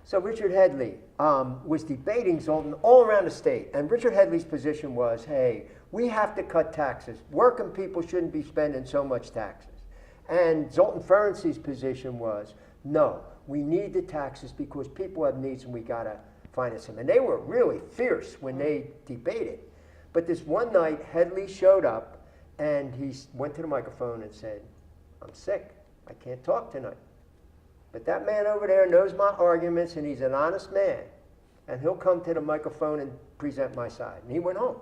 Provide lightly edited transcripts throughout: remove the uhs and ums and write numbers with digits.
So Richard Headley was debating Zoltan all around the state, and Richard Headley's position was, hey, we have to cut taxes. Working people shouldn't be spending so much taxes. And Zoltan Ferency's position was, no, we need the taxes because people have needs and we gotta finance them. And they were really fierce when they debated. But this one night, Headley showed up and he went to the microphone and said, I'm sick, I can't talk tonight. But that man over there knows my arguments and he's an honest man. And he'll come to the microphone and present my side. And he went home.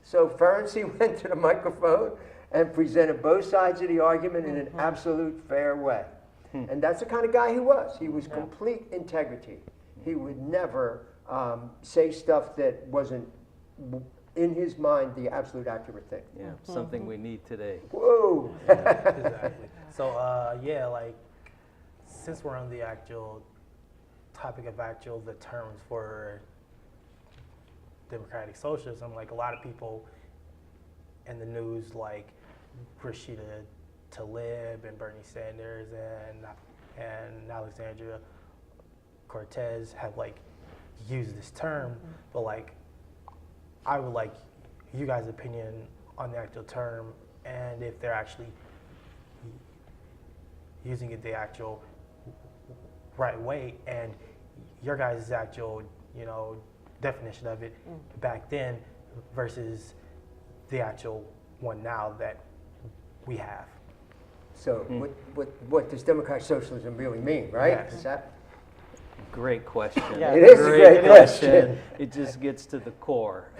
So Ferency went to the microphone and presented both sides of the argument in an absolute fair way. And that's the kind of guy he was. He was complete integrity. He would never say stuff that wasn't, in his mind, the absolute accurate thing. Yeah, something we need today. Whoa! Exactly. So, yeah, like, since we're on the actual topic of the terms for democratic socialism, like a lot of people in the news, like Rashida Tlaib and Bernie Sanders and Alexandria Cortez have like used this term, but like I would like you guys' opinion on the actual term and if they're actually using it the actual right way and your guys' actual, you know, definition of it back then versus the actual one now that we have. So what does democratic socialism really mean, right? Yes. Is that? Great question. Yeah. It is a great question. It just gets to the core.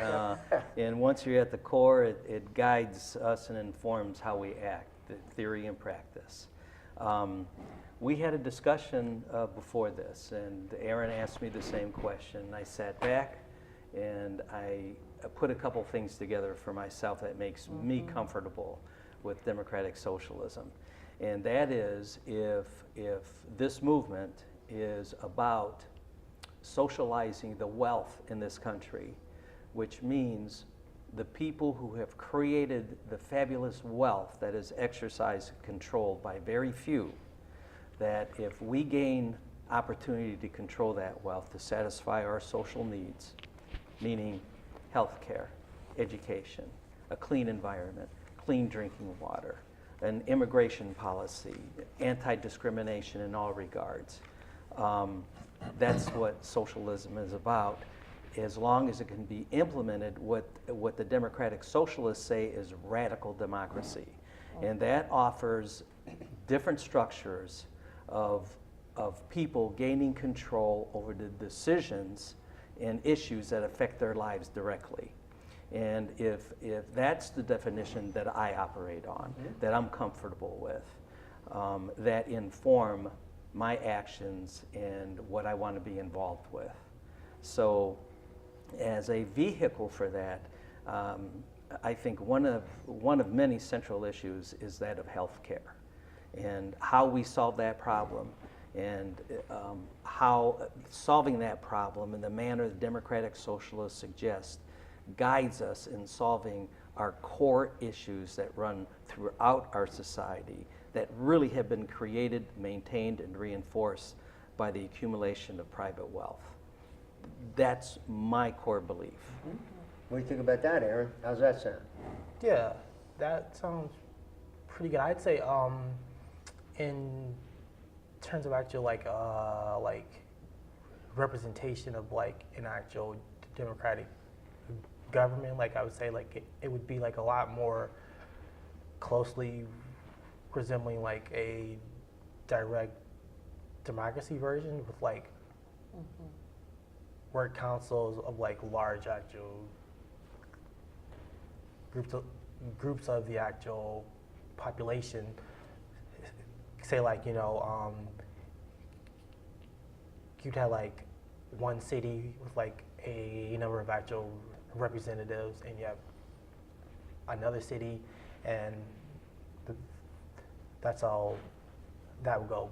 And once you're at the core, it guides us and informs how we act, the theory and practice. We had a discussion before this, and Aaron asked me the same question. I sat back, and I put a couple things together for myself that makes me comfortable with democratic socialism. And that is, if this movement is about socializing the wealth in this country, which means the people who have created the fabulous wealth that is exercised and controlled by very few, that if we gain opportunity to control that wealth to satisfy our social needs, meaning health care, education, a clean environment, clean drinking water, an immigration policy, anti-discrimination in all regards. That's what socialism is about. As long as it can be implemented, what the Democratic Socialists say is radical democracy. And that offers different structures of people gaining control over the decisions and issues that affect their lives directly. And if that's the definition that I operate on, that I'm comfortable with, that inform my actions and what I want to be involved with. So as a vehicle for that, I think one of many central issues is that of health care and how we solve that problem and how solving that problem in the manner the Democratic Socialists suggest guides us in solving our core issues that run throughout our society that really have been created, maintained, and reinforced by the accumulation of private wealth. That's my core belief. What do you think about that, Aaron? How's that sound? Yeah, that sounds pretty good. I'd say in terms of actual like representation of like an actual democratic government, like I would say like it would be like a lot more closely resembling like a direct democracy version with like work councils of like large actual groups of the actual population. Say like, you know, you'd have like one city with like a number of actual representatives, and you have another city, and that's all that would go.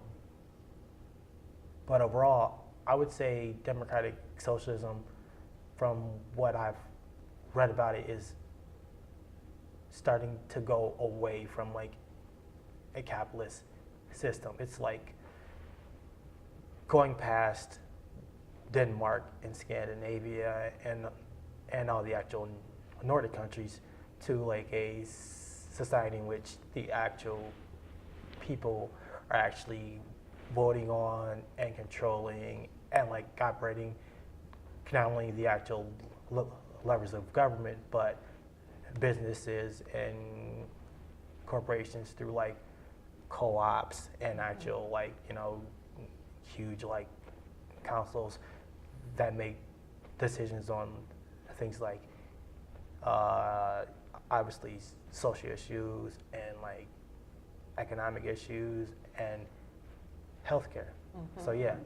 But overall, I would say democratic socialism, from what I've read about it, is starting to go away from like a capitalist system. It's like going past Denmark and Scandinavia and all the actual Nordic countries to like a society in which the actual people are actually voting on and controlling and like operating not only the actual levers of government, but businesses and corporations through like co-ops and actual like, you know, huge like councils that make decisions on things like obviously social issues and like economic issues and healthcare. So yeah.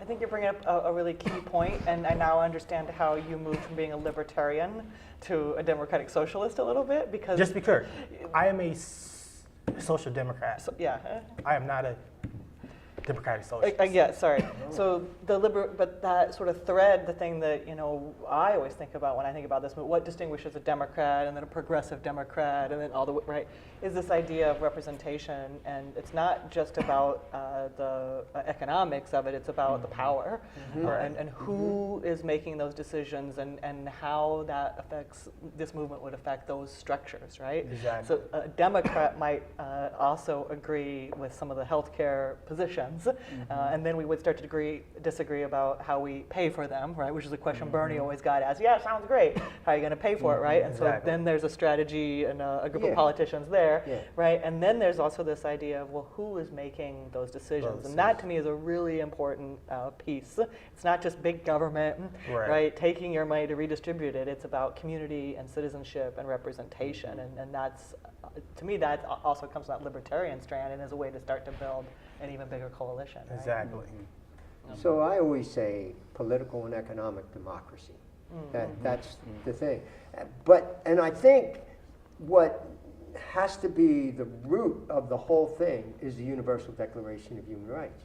I think you're bringing up a really key point, and I now understand how you moved from being a libertarian to a democratic socialist a little bit, because Just to be clear, I am a social democrat. yeah. I am not a democratic socialist. Yeah, sorry. So but that sort of thread, the thing that, you know, I always think about when I think about this, what distinguishes a Democrat and then a progressive Democrat and then all the way, right, is this idea of representation. And it's not just about the economics of it, it's about the power and who is making those decisions and how that affects, this movement would affect those structures, right? Exactly. So a Democrat might also agree with some of the healthcare positions. And then we would start to disagree about how we pay for them, right? Which is a question Bernie always got asked. Yeah, sounds great. How are you going to pay for it, right? And so then there's a strategy and a group of politicians there, right? And then there's also this idea of, well, who is making those decisions? And that to me is a really important piece. It's not just big government, right? Taking your money to redistribute it. It's about community and citizenship and representation. And that's, to me, that also comes from that libertarian strand and is a way to start to build an even bigger coalition. Right? Exactly. So I always say political and economic democracy. That's the thing. And I think what has to be the root of the whole thing is the Universal Declaration of Human Rights,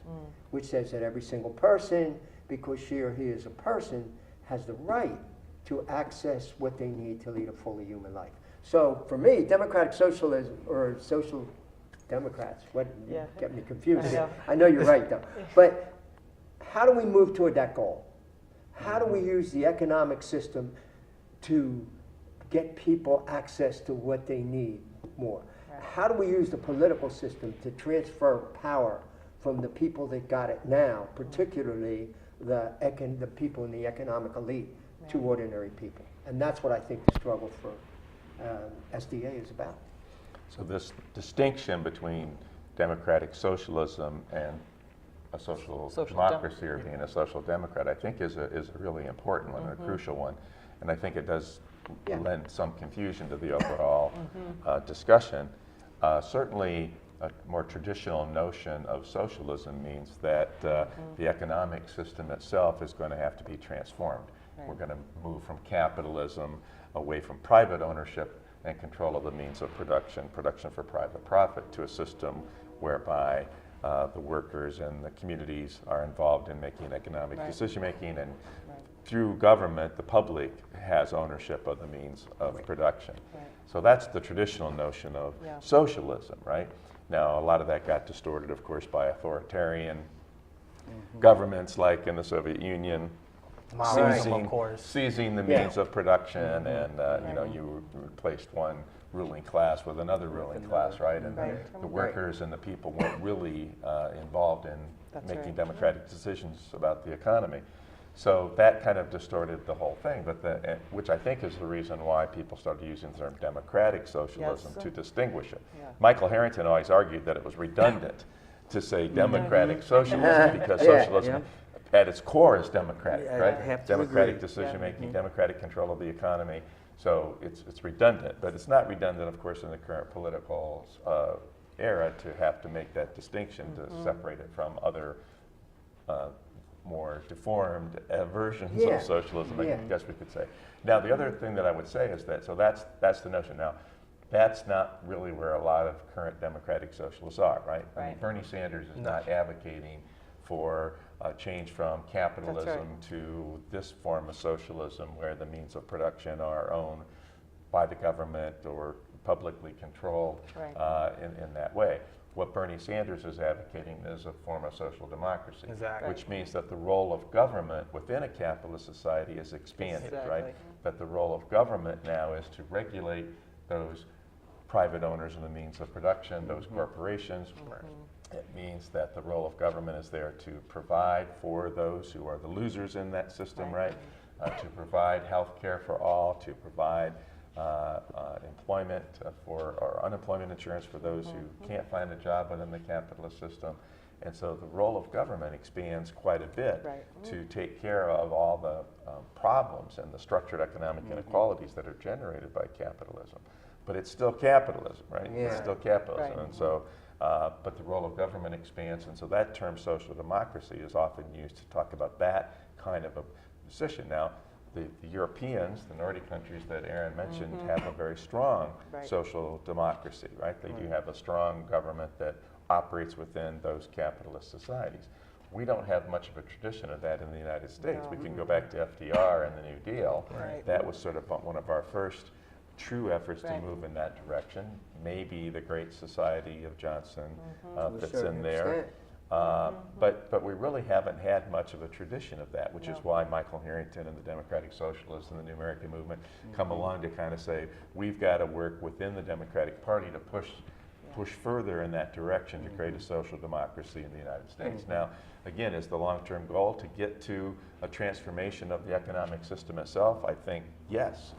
which says that every single person, because she or he is a person, has the right to access what they need to lead a fully human life. So for me, democratic socialism or social Democrats, get me confused. I know you're right though. But how do we move toward that goal? How do we use the economic system to get people access to what they need more? How do we use the political system to transfer power from the people that got it now, particularly the people in the economic elite, to ordinary people? And that's what I think the struggle for SDA is about. So this distinction between democratic socialism and a social democracy or being a social democrat, I think is a really important one, a crucial one. And I think it does lend some confusion to the overall discussion. Certainly a more traditional notion of socialism means that the economic system itself is going to have to be transformed. We're going to move from capitalism away from private ownership and control of the means of production for private profit, to a system whereby the workers and the communities are involved in making economic decision making, and through government, the public has ownership of the means of production. So that's the traditional notion of socialism, right? Now, a lot of that got distorted, of course, by authoritarian governments like in the Soviet Union, seizing the means of production, and you know, you replaced one ruling class with another ruling class, right? And the workers and the people weren't really involved in making democratic decisions about the economy. So that kind of distorted the whole thing, but which I think is the reason why people started using the term democratic socialism to distinguish it. Michael Harrington always argued that it was redundant to say democratic socialism, because socialism at its core is democratic, right? Democratic decision making, democratic control of the economy. So it's redundant, but it's not redundant, of course, in the current political era to have to make that distinction to separate it from other more deformed versions of socialism, I guess we could say. Now, the other thing that I would say is that, so that's the notion. Now, that's not really where a lot of current democratic socialists are, right? I mean, Bernie Sanders is not advocating for a change from capitalism to this form of socialism where the means of production are owned by the government or publicly controlled in that way. what Bernie Sanders is advocating is a form of social democracy, Exactly. which means that the role of government within a capitalist society is expanded, right? Exactly. That the role of government now is to regulate those private owners of the means of production, those corporations. It means that the role of government is there to provide for those who are the losers in that system, right? To provide health care for all, to provide employment or unemployment insurance for those who can't find a job within the capitalist system. And so the role of government expands quite a bit to take care of all the problems and the structured economic inequalities that are generated by capitalism. But it's still capitalism, right? Yeah. It's still capitalism. Right. And so, but the role of government expands, and so that term social democracy is often used to talk about that kind of a position. Now, the Europeans, the Nordic countries that Aaron mentioned, have a very strong social democracy, right? They do have a strong government that operates within those capitalist societies. We don't have much of a tradition of that in the United States. We can go back to FDR and the New Deal. That was sort of one of our first true efforts to move in that direction. Maybe the Great Society of Johnson fits in there. But we really haven't had much of a tradition of that, which is why Michael Harrington and the Democratic Socialists and the New American Movement come along to kind of say, we've got to work within the Democratic Party to push further in that direction to create a social democracy in the United States. Now, again, is the long-term goal to get to a transformation of the economic system itself? I think yes,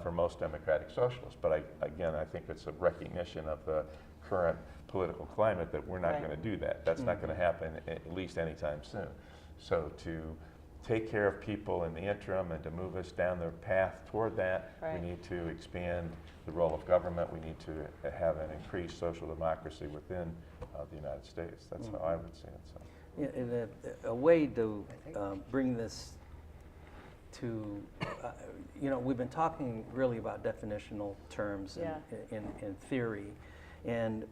for most Democratic Socialists. But again, I think it's a recognition of the current political climate that we're not going to do that. That's not going to happen at least anytime soon. So to take care of people in the interim and to move us down the path toward that, we need to expand the role of government. We need to have an increased social democracy within the United States. That's how I would see it. So. Yeah, and a way to bring this to, we've been talking really about definitional terms in theory. And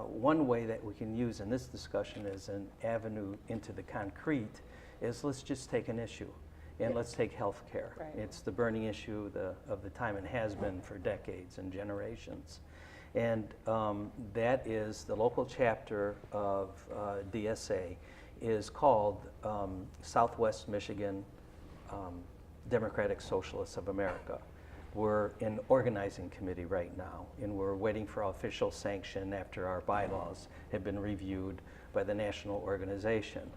one way that we can use in this discussion as an avenue into the concrete is let's just take an issue. And let's take health care. It's the burning issue of the time and has been for decades and generations. And that is the local chapter of DSA is called Southwest Michigan Democratic Socialists of America. We're in organizing committee right now, and we're waiting for official sanction after our bylaws have been reviewed by the national organization.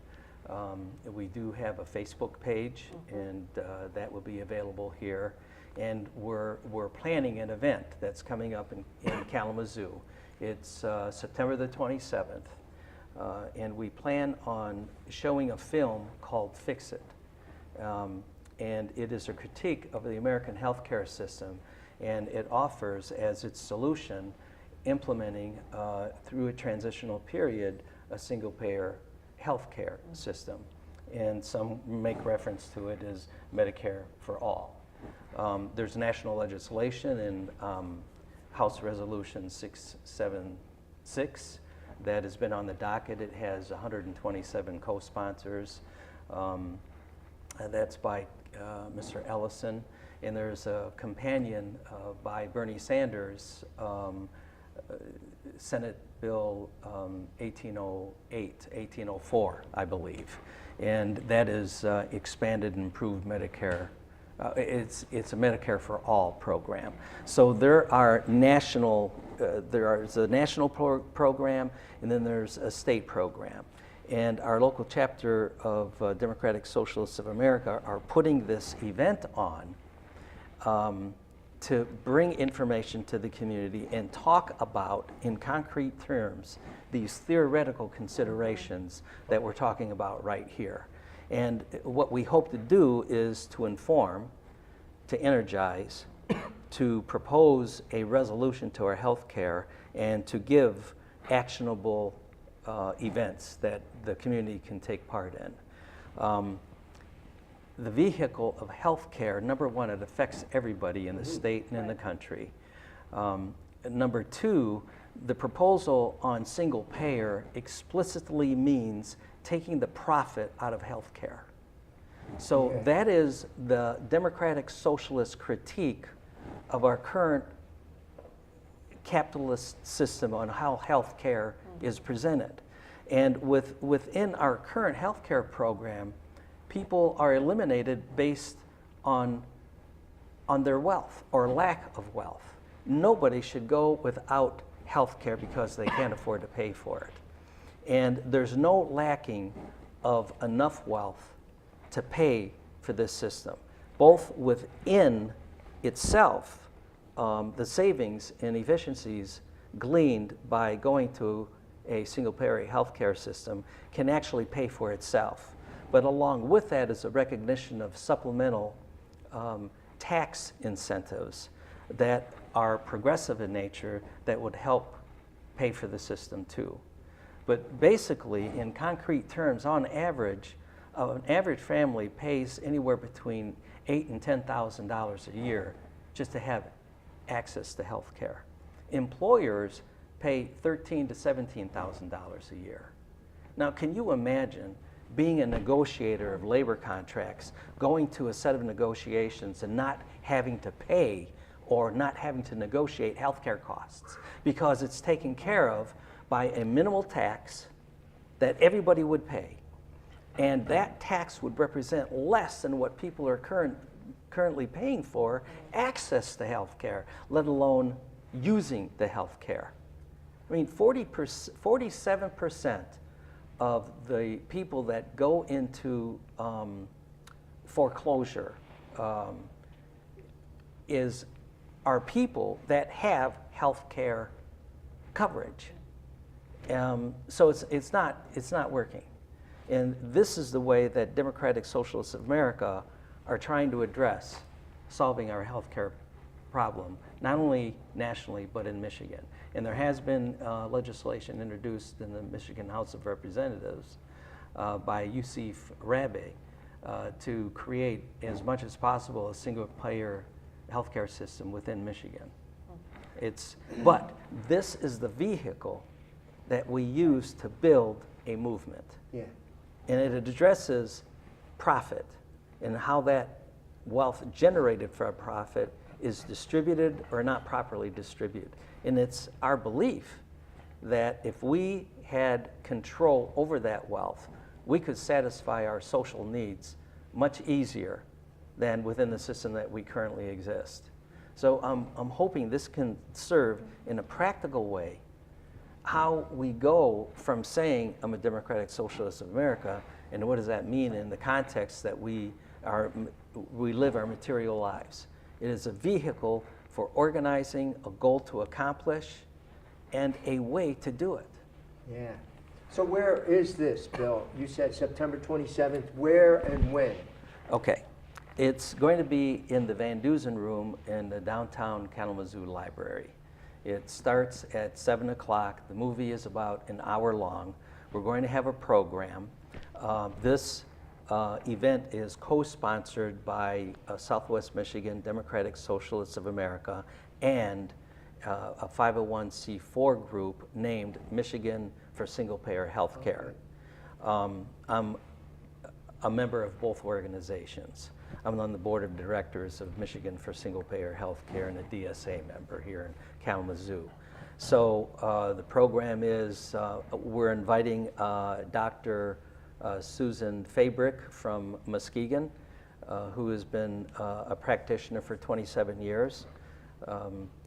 We do have a Facebook page, and that will be available here. And we're planning an event that's coming up in Kalamazoo. It's September the 27th, and we plan on showing a film called Fix It. And it is a critique of the American healthcare system, and it offers as its solution implementing through a transitional period a single-payer healthcare system, and some make reference to it as Medicare for all. There's national legislation in House Resolution 676 that has been on the docket. It has 127 co-sponsors. That's by Mr. Ellison, and there's a companion by Bernie Sanders, Senate Bill 1804, I believe, and that is expanded and improved Medicare. It's a Medicare for All program. So there are national, there's a national program, and then there's a state program. And our local chapter of Democratic Socialists of America are putting this event on to bring information to the community and talk about, in concrete terms, these theoretical considerations that we're talking about right here. And what we hope to do is to inform, to energize, to propose a resolution to our health care, and to give actionable events that the community can take part in. The vehicle of health care, number one, it affects everybody in the state and in the country. Number two, the proposal on single payer explicitly means taking the profit out of health care. So that is the Democratic Socialist critique of our current capitalist system on how health care is presented. And within our current healthcare program, people are eliminated based on their wealth or lack of wealth. Nobody should go without health care because they can't afford to pay for it. And there's no lacking of enough wealth to pay for this system, both within itself, the savings and efficiencies gleaned by going to a single-payer healthcare system can actually pay for itself. But along with that is a recognition of supplemental tax incentives that are progressive in nature that would help pay for the system too. But basically, in concrete terms, on average, an average family pays anywhere between $8,000 and $10,000 a year just to have access to health care. Employers pay $13,000 to $17,000 a year. Now, can you imagine being a negotiator of labor contracts, going to a set of negotiations and not having to pay or not having to negotiate healthcare costs because it's taken care of by a minimal tax that everybody would pay. And that tax would represent less than what people are currently paying for access to healthcare, let alone using the healthcare. I mean, 47% of the people that go into foreclosure are people that have health care coverage. So it's not working. And this is the way that Democratic Socialists of America are trying to address solving our health care problem, not only nationally, but in Michigan. And there has been legislation introduced in the Michigan House of Representatives by Yusuf Rabe to create, as much as possible, a single-payer healthcare system within Michigan. But this is the vehicle that we use to build a movement. Yeah. And it addresses profit and how that wealth generated for a profit is distributed or not properly distributed. And it's our belief that if we had control over that wealth, we could satisfy our social needs much easier than within the system that we currently exist. So I'm hoping this can serve in a practical way how we go from saying I'm a Democratic Socialist of America, and what does that mean in the context that we live our material lives. It is a vehicle for organizing, a goal to accomplish, and a way to do it. Yeah. So where is this, Bill? You said September 27th. Where and when? Okay. It's going to be in the Van Dusen Room in the downtown Kalamazoo Library. It starts at 7 o'clock. The movie is about an hour long. We're going to have a program. This event is co-sponsored by Southwest Michigan Democratic Socialists of America and a 501c4 group named Michigan for Single-Payer Healthcare. I'm a member of both organizations. I'm on the board of directors of Michigan for Single-Payer Healthcare and a DSA member here in Kalamazoo. So the program is, we're inviting Dr. Susan Fabric from Muskegon, who has been a practitioner for 27 years.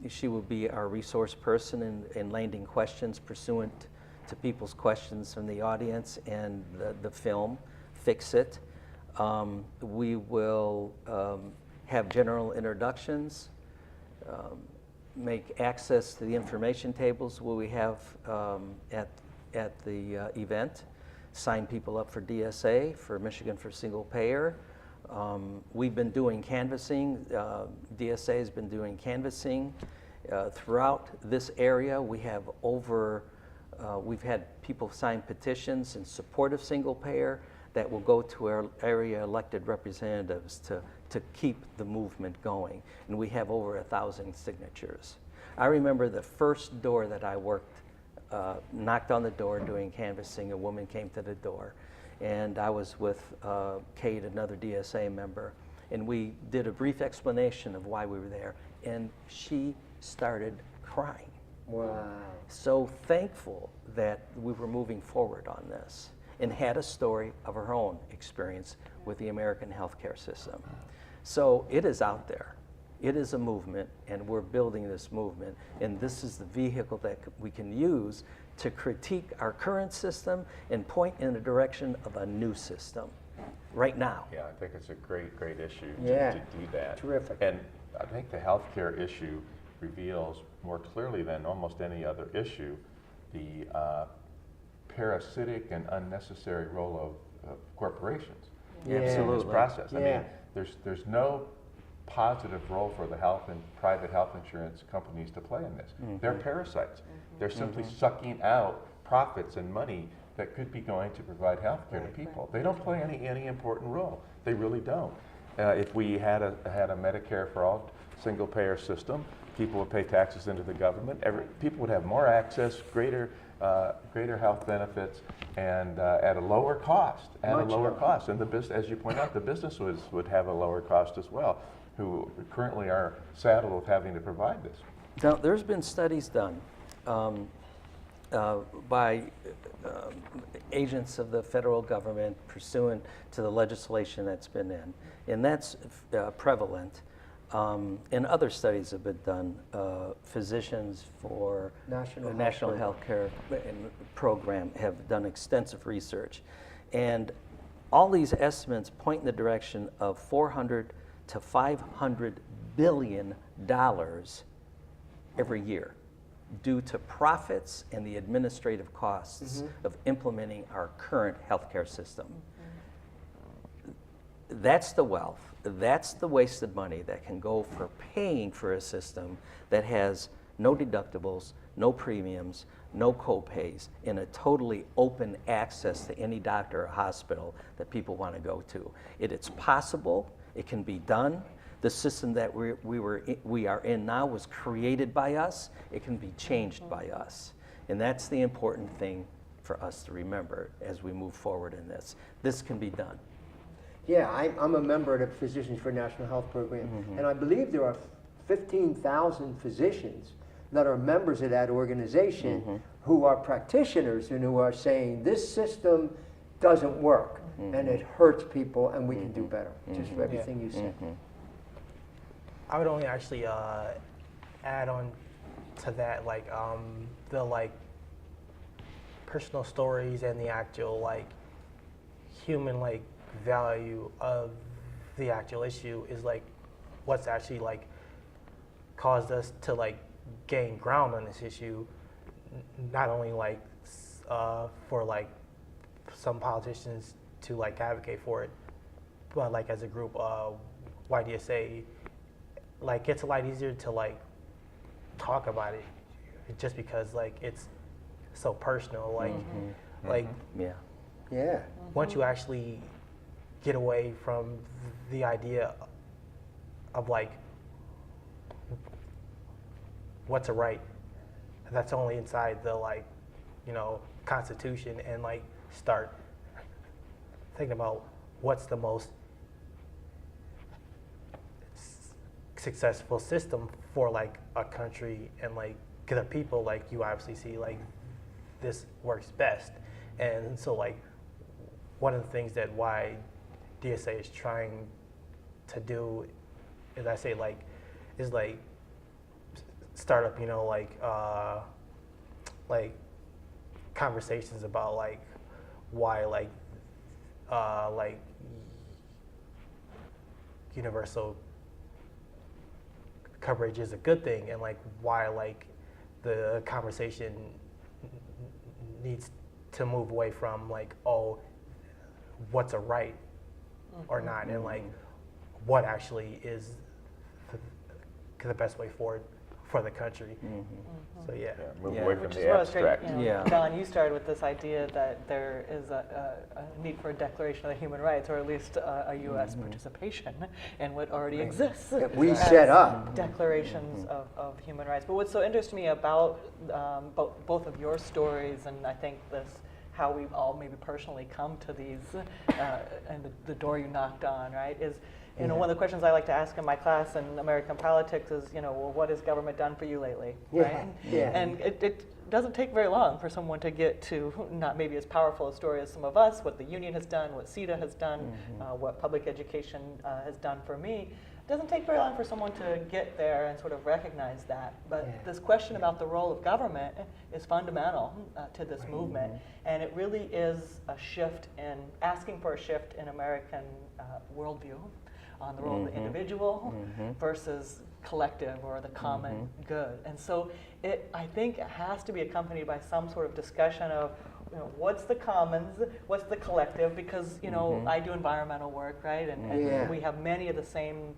She will be our resource person in landing questions pursuant to people's questions from the audience and the film, Fix It. We will have general introductions, make access to the information tables where we have at the event, sign people up for DSA, for Michigan for Single Payer. We've been doing canvassing. DSA has been doing canvassing throughout this area. We have we've had people sign petitions in support of single payer that will go to our area elected representatives to keep the movement going. And we have over 1,000 signatures. I remember the first door that I worked, knocked on the door doing canvassing. A woman came to the door, and I was with Kate, another DSA member, and we did a brief explanation of why we were there, and she started crying. Wow. So thankful that we were moving forward on this and had a story of our own experience with the American healthcare system. So it is out there. It is a movement, and we're building this movement, and this is the vehicle that we can use to critique our current system and point in the direction of a new system right now. Yeah, I think it's a great issue Yeah. to do that. Terrific. And I think the healthcare issue reveals more clearly than almost any other issue the parasitic and unnecessary role of corporations Yeah. in this Absolutely. process. I Yeah. mean, there's no positive role for the health and private health insurance companies to play in this. They're parasites. They're simply sucking out profits and money that could be going to provide health care to people. They don't play any important role. They really don't. If we had a Medicare for all single payer system, people would pay taxes into the government. People would have more access, greater health benefits, and at a lower cost. Much lower. Cost, and as you point out, the businesses would have a lower cost as well, who currently are saddled with having to provide this. Now, there's been studies done by agents of the federal government pursuant to the legislation that's been in, and that's prevalent. And other studies have been done. Physicians for National the National Health Health Care Program have done extensive research. And all these estimates point in the direction of $400 to $500 billion every year due to profits and the administrative costs of implementing our current healthcare system. That's the wealth, that's the wasted money that can go for paying for a system that has no deductibles, no premiums, no co-pays, and a totally open access to any doctor or hospital that people want to go to. It's possible, it can be done. The system that we are in now was created by us. It can be changed by us. And that's the important thing for us to remember as we move forward in this. This can be done. Yeah, I'm a member of the Physicians for National Health Program, and I believe there are 15,000 physicians that are members of that organization who are practitioners and who are saying this system doesn't work and it hurts people and we can do better. Just for everything you said. I would only actually add on to that, like the like personal stories and the actual like human like value of the actual issue is like what's actually like caused us to like gain ground on this issue. Not only like for like some politicians to like advocate for it, but like as a group, YDSA. Like it's a lot easier to like talk about it just because like it's so personal. Like Yeah. once you actually get away from the idea of like what's a right that's only inside the like, you know, Constitution, and like start thinking about what's the most successful system for like a country and like the people, like you obviously see like this works best. And so like one of the things that YDSA is trying to do is I say like is like start up, you know, like conversations about like why like universal coverage is a good thing, and like why like the conversation needs to move away from like, oh, what's a right or not, and like what actually is the best way forward for the country. So yeah. Move away from Which is the what I was great, abstract. you know, Don, you started with this idea that there is a need for a declaration of the human rights, or at least a U.S. participation in what already exists. That we as set up. declarations of human rights. But what's so interesting to me about both of your stories, and I think this, how we've all maybe personally come to these, and the door you knocked on, right, is You know, one of the questions I like to ask in my class in American politics is, you know, well, what has government done for you lately, right? Yeah. And it doesn't take very long for someone to get to not maybe as powerful a story as some of us, what the union has done, what CETA has done, what public education has done for me. It doesn't take very long for someone to get there and sort of recognize that. But this question about the role of government is fundamental to this movement. And it really is a shift in, asking for a shift in American worldview on the role of the individual versus collective or the common good. And so I think it has to be accompanied by some sort of discussion of, you know, what's the commons, what's the collective, because, you know, I do environmental work, right? And we have many of the same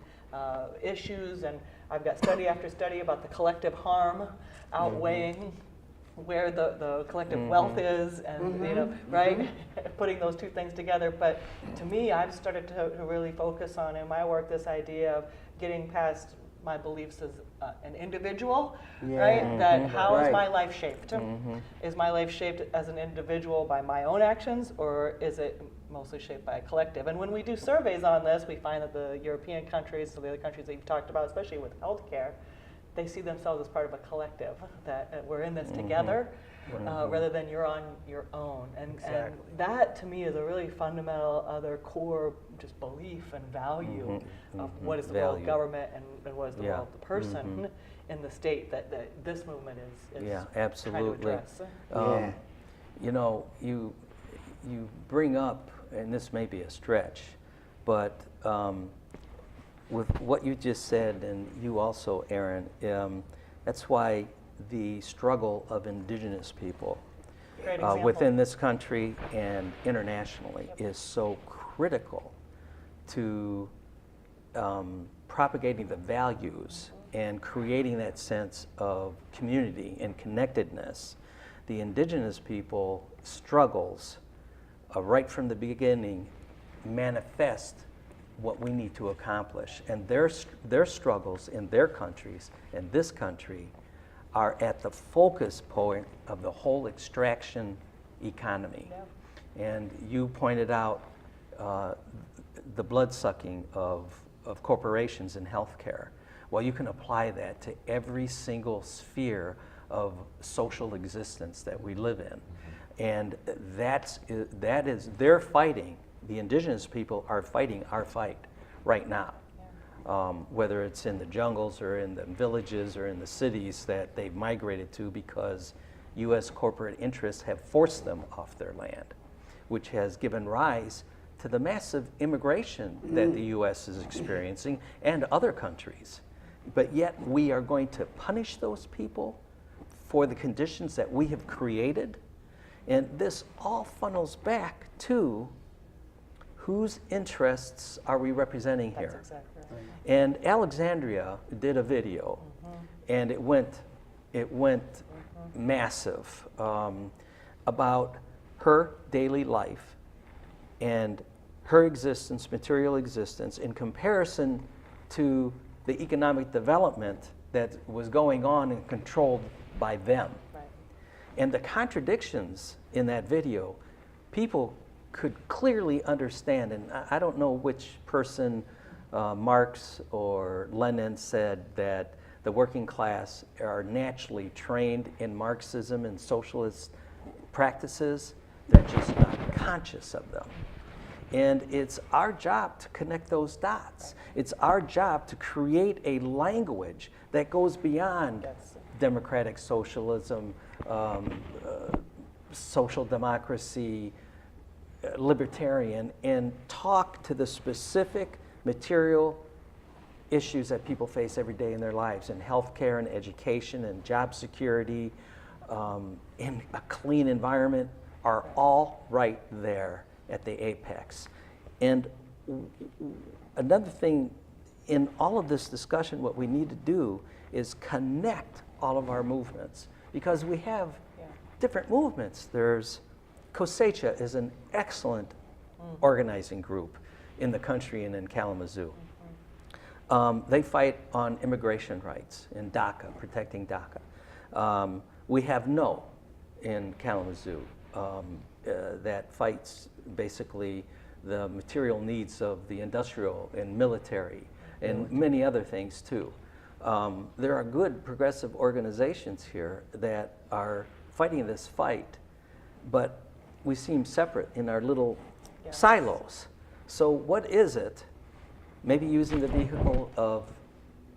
issues, and I've got study after study about the collective harm outweighing where the collective wealth is, and you know, right? Putting those two things together. But to me, I've started to really focus on in my work this idea of getting past my beliefs as an individual, right? That how is my life shaped? Is my life shaped as an individual by my own actions, or is it mostly shaped by a collective? And when we do surveys on this, we find that the European countries, so the other countries that you've talked about, especially with healthcare, they see themselves as part of a collective, that we're in this together, rather than you're on your own. And that, to me, is a really fundamental other core just belief and value of what is the role of government and what is the role of the person in the state that this movement is absolutely. trying to address. You know, you bring up, and this may be a stretch, but with what you just said, and you also, Aaron, that's why the struggle of indigenous people within this country and internationally is so critical to propagating the values and creating that sense of community and connectedness. The indigenous people struggles right from the beginning manifest what we need to accomplish, and their struggles in their countries and this country are at the focus point of the whole extraction economy. And you pointed out the blood-sucking of corporations in healthcare. Well, you can apply that to every single sphere of social existence that we live in. And that is, they're fighting, the indigenous people are fighting our fight right now. Whether it's in the jungles or in the villages or in the cities that they've migrated to because U.S. corporate interests have forced them off their land, which has given rise to the massive immigration that the U.S. is experiencing and other countries. But yet we are going to punish those people for the conditions that we have created. And this all funnels back to whose interests are we representing here? That's exactly right. And Alexandria did a video, and it went massive about her daily life and her existence, material existence, in comparison to the economic development that was going on and controlled by them. Right. And the contradictions in that video, people could clearly understand, and I don't know which person, Marx or Lenin, said that the working class are naturally trained in Marxism and socialist practices. They're just not conscious of them. And it's our job to connect those dots. It's our job to create a language that goes beyond democratic socialism, social democracy, libertarian, and talk to the specific material issues that people face every day in their lives, in healthcare and education and job security, in a clean environment, are all right there at the apex. And another thing in all of this discussion, what we need to do is connect all of our movements, because we have different movements. There's COSECHA is an excellent organizing group in the country and in Kalamazoo. They fight on immigration rights in DACA, protecting DACA. We have NO in Kalamazoo that fights basically the material needs of the industrial and military and many other things too. There are good progressive organizations here that are fighting this fight, but we seem separate in our little silos. So what is it, maybe using the vehicle of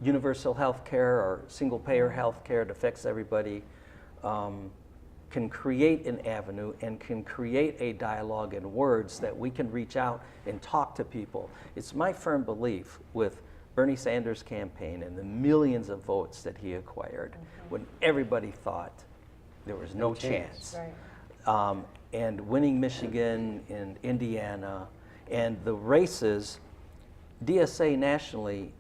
universal health care or single payer health care that affects everybody, can create an avenue and can create a dialogue in words that we can reach out and talk to people. It's my firm belief with Bernie Sanders' campaign and the millions of votes that he acquired when everybody thought there was no chance. Right. And winning Michigan and Indiana and the races, DSA nationally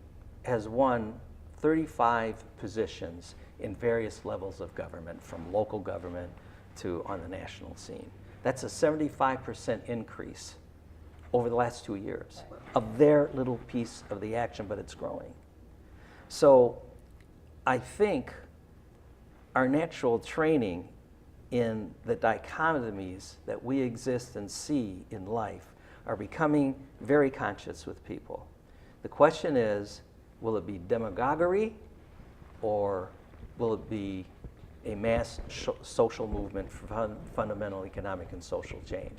has won 35 positions in various levels of government, from local government to on the national scene. That's a 75% increase over the last 2 years of their little piece of the action, but it's growing. So I think our natural training in the dichotomies that we exist and see in life are becoming very conscious with people. The question is, will it be demagoguery or will it be a mass social movement for fundamental economic and social change?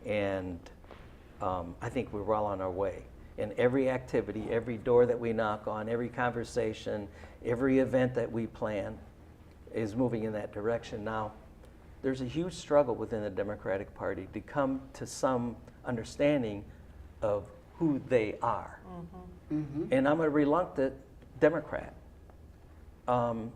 And I think we're well on our way. And every activity, every door that we knock on, every conversation, every event that we plan is moving in that direction. Now, there's a huge struggle within the Democratic Party to come to some understanding of who they are. And I'm a reluctant Democrat. And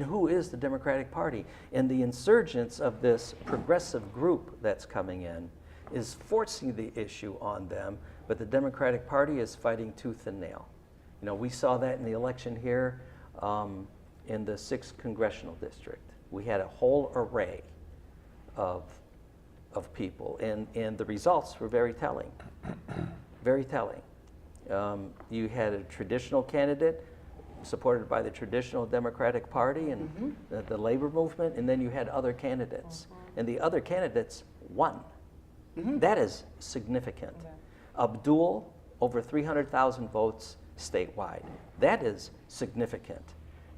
who is the Democratic Party? And the insurgence of this progressive group that's coming in is forcing the issue on them, but the Democratic Party is fighting tooth and nail. You know, we saw that in the election here in the 6th Congressional District. We had a whole array of people, and the results were very telling, very telling. You had a traditional candidate supported by the traditional Democratic Party and the labor movement, and then you had other candidates. And the other candidates won. That is significant. Abdul, over 300,000 votes statewide. That is significant.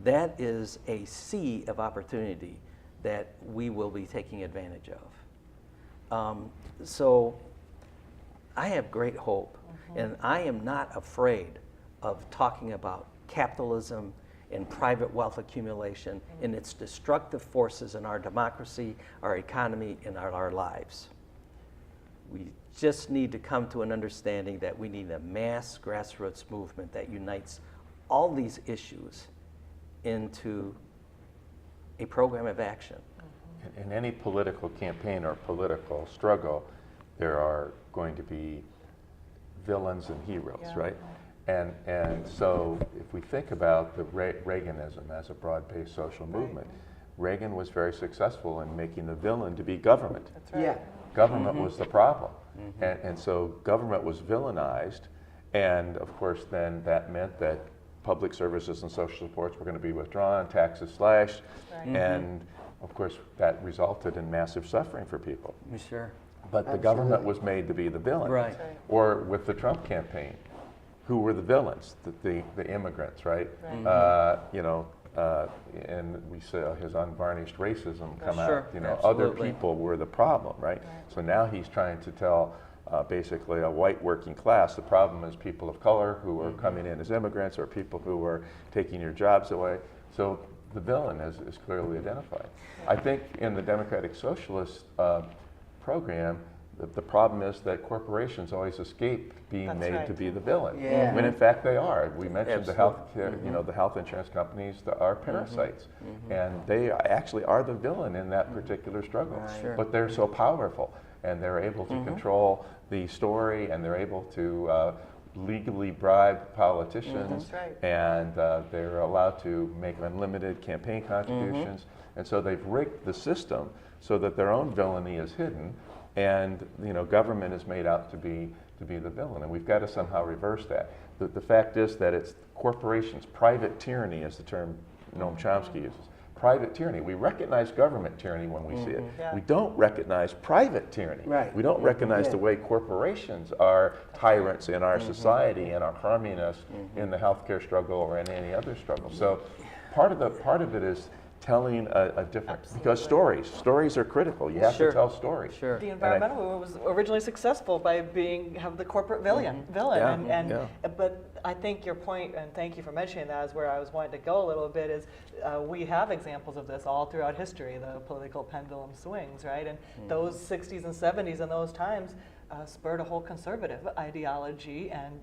That is a sea of opportunity that we will be taking advantage of. So I have great hope, and I am not afraid of talking about capitalism and private wealth accumulation and its destructive forces in our democracy, our economy, and our lives. We just need to come to an understanding that we need a mass grassroots movement that unites all these issues into a program of action. In any political campaign or political struggle, there are going to be villains and heroes, right? And so if we think about the Reaganism as a broad-based social movement, Reagan was very successful in making the villain to be government. That's right. Yeah. Government was the problem. And so government was villainized, and of course then that meant that public services and social supports were going to be withdrawn, taxes slashed, and of course that resulted in massive suffering for people. Sure. But the government was made to be the villain. Right. Or with the Trump campaign, who were the villains? The immigrants, right? And we saw his unvarnished racism come Sure, out. You know, absolutely. other people were the problem, right? So now he's trying to tell basically a white working class, the problem is people of color who are coming in as immigrants or people who are taking your jobs away. So the villain is clearly identified. I think in the Democratic Socialist program, the problem is that corporations always escape being That's made right. to be the villain, Yeah. when in fact they are. We mentioned the health, Absolutely. you know, the health insurance companies that are parasites, and they actually are the villain in that particular struggle. Sure. But they're so powerful, and they're able to control the story, and they're able to legally bribe politicians, That's right. and they're allowed to make unlimited campaign contributions, and so they've rigged the system so that their own villainy is hidden, and you know, government is made out to be the villain, and we've got to somehow reverse that. The fact is that it's corporations, private tyranny is the term Noam Chomsky uses. private tyranny. We recognize government tyranny when we see it. Yeah. We don't recognize private tyranny. Right. We don't recognize the way corporations are tyrants in our society and are harming us in the healthcare struggle or in any other struggle. So part of it is telling a different, because stories are critical. You have to tell stories. Sure. The environmental movement was originally successful by have the corporate villain, Yeah. But I think your point, and thank you for mentioning that, is where I was wanting to go a little bit. Is we have examples of this all throughout history. The political pendulum swings, right? And those 60s and 70s and those times spurred a whole conservative ideology, and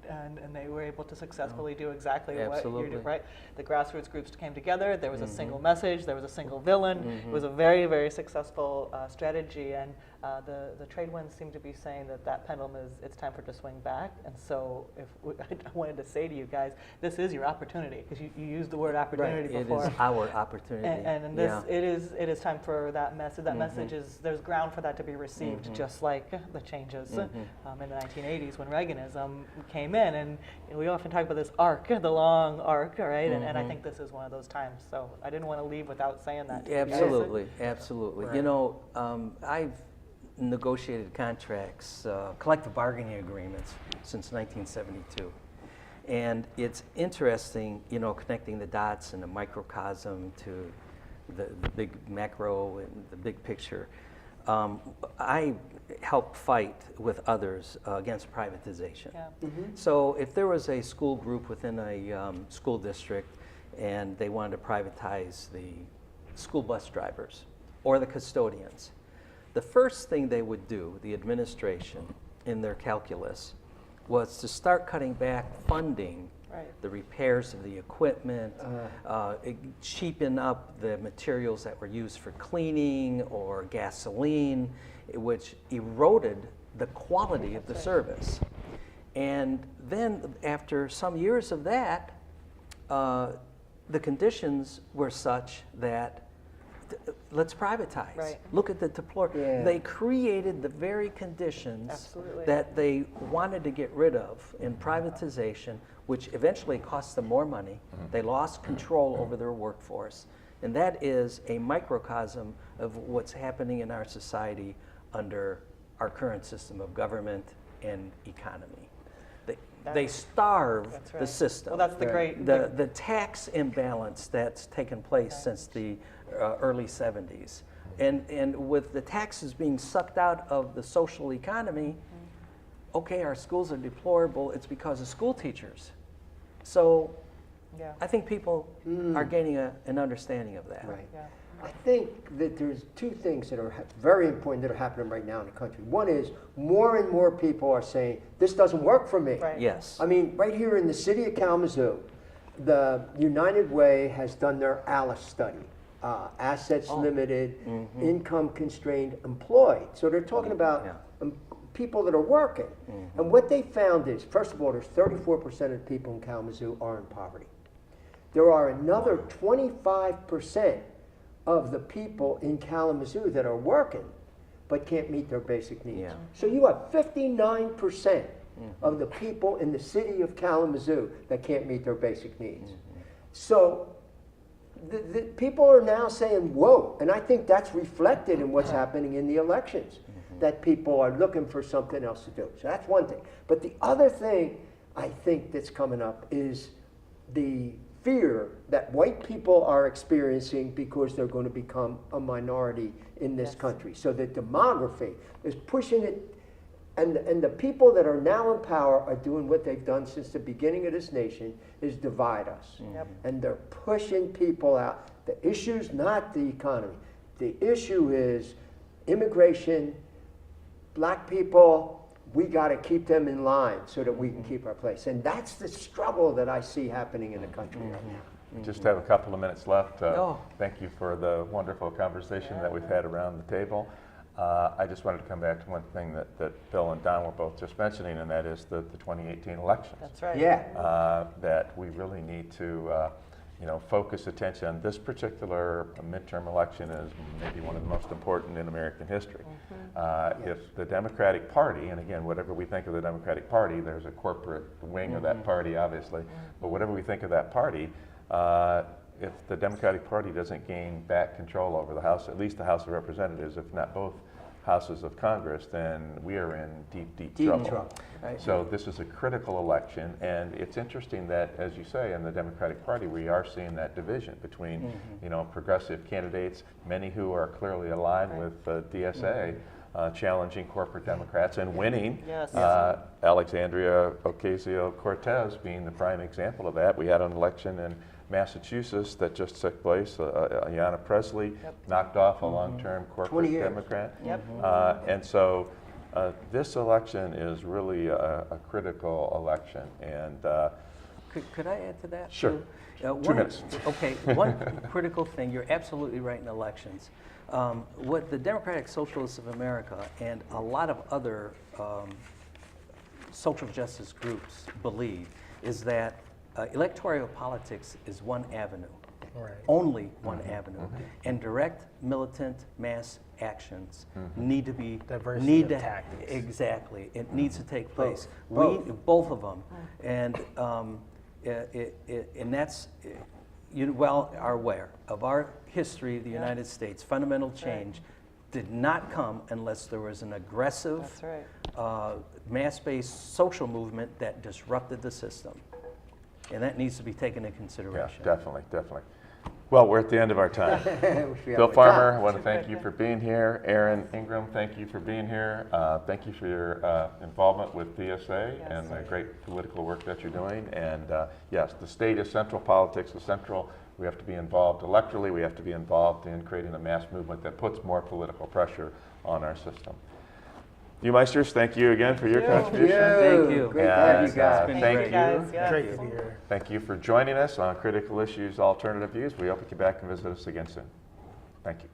they were able to successfully do exactly what you do, right? The grassroots groups came together, there was a single message, there was a single villain. It was a very, very successful strategy, and the trade winds seem to be saying that pendulum it's time for it to swing back. And so I wanted to say to you guys, this is your opportunity, because you used the word opportunity before. It is our opportunity. And this, it is time for that message. That message there's ground for that to be received, just like the changes in the 1980s when Reaganism came in. And we often talk about this arc, the long arc, right? And I think this is one of those times. So I didn't want to leave without saying that to you guys. Absolutely, absolutely. Right. You know, I've negotiated contracts, collective bargaining agreements since 1972. And it's interesting, you know, connecting the dots in the microcosm to the big macro and the big picture. I help fight with others against privatization. Yeah. So if there was a school group within a school district and they wanted to privatize the school bus drivers or the custodians, the first thing they would do, the administration, in their calculus, was to start cutting back funding, the repairs of the equipment, cheapen up the materials that were used for cleaning or gasoline, which eroded the quality of the service. And then after some years of that, the conditions were such that let's privatize. Right. Look at the deplorable. Yeah. They created the very conditions that they wanted to get rid of in privatization, which eventually cost them more money. They lost control over their workforce. And that is a microcosm of what's happening in our society under our current system of government and economy. They starve the system. Well, that's the great... The tax imbalance that's taken place since the early 70s. And with the taxes being sucked out of the social economy, okay, our schools are deplorable, it's because of school teachers. So I think people are gaining an understanding of that. Right. Yeah. I think that there's two things that are very important that are happening right now in the country. One is more and more people are saying, this doesn't work for me. Right. Yes. I mean, right here in the city of Kalamazoo, the United Way has done their ALICE study, assets limited, income constrained, employed. So they're talking about people that are working. And what they found is, first of all, there's 34% of the people in Kalamazoo are in poverty. There are another 25% of the people in Kalamazoo that are working but can't meet their basic needs. Yeah. So you have 59% of the people in the city of Kalamazoo that can't meet their basic needs. So the people are now saying, whoa, and I think that's reflected in what's happening in the elections, that people are looking for something else to do. So that's one thing. But the other thing I think that's coming up is the fear that white people are experiencing because they're going to become a minority in this country. So the demography is pushing it, and the people that are now in power are doing what they've done since the beginning of this nation, is divide us. And they're pushing people out. The issue's not the economy. The issue is immigration, black people. We got to keep them in line so that we can keep our place. And that's the struggle that I see happening in the country right now. We just have a couple of minutes left. Thank you for the wonderful conversation that we've had around the table. I just wanted to come back to one thing that Bill and Don were both just mentioning, and that is the 2018 elections. That's right. Yeah. That we really need to focus attention on. This particular midterm election is maybe one of the most important in American history. If the Democratic Party, and again, whatever we think of the Democratic Party, there's a corporate wing of that party, obviously, but whatever we think of that party, if the Democratic Party doesn't gain back control over the House, at least the House of Representatives, if not both houses of Congress, then we are in deep trouble. Right. So this is a critical election, and it's interesting that, as you say, in the Democratic Party, we are seeing that division between, you know, progressive candidates, many who are clearly aligned with DSA, challenging corporate Democrats and winning. Yes. Alexandria Ocasio-Cortez being the prime example of that. We had an election in Massachusetts that just took place. Ayanna Pressley knocked off a long-term 20 corporate years. Democrat. Yep. And so this election is really a critical election. And Could I add to that? Sure. too? 2 One- minutes. Okay, one critical thing, you're absolutely right in elections. What the Democratic Socialists of America and a lot of other social justice groups believe is that electoral politics is one avenue, Right. only one avenue, and direct militant mass actions need to be Diversity of tactics. Exactly, it needs to take place. Both. Both of them, and that's you well are aware of our history of the United States. Fundamental change did not come unless there was an aggressive, That's right. mass-based social movement that disrupted the system. And that needs to be taken into yeah, consideration. definitely. Well, we're at the end of our time. Bill Farmer, I want to thank you for being here. Aaron Ingram, thank you for being here. Thank you for your involvement with DSA and the great political work that you're doing. And yes, the state is central, politics is central. We have to be involved electorally. We have to be involved in creating a mass movement that puts more political pressure on our system. You Meisters, thank you again for your contribution. Thank you. Great to have you And, guys. been thank great. you. Guys, yeah. Great to be here. Thank you for joining us on Critical Issues Alternative Views. We hope you come back and visit us again soon. Thank you.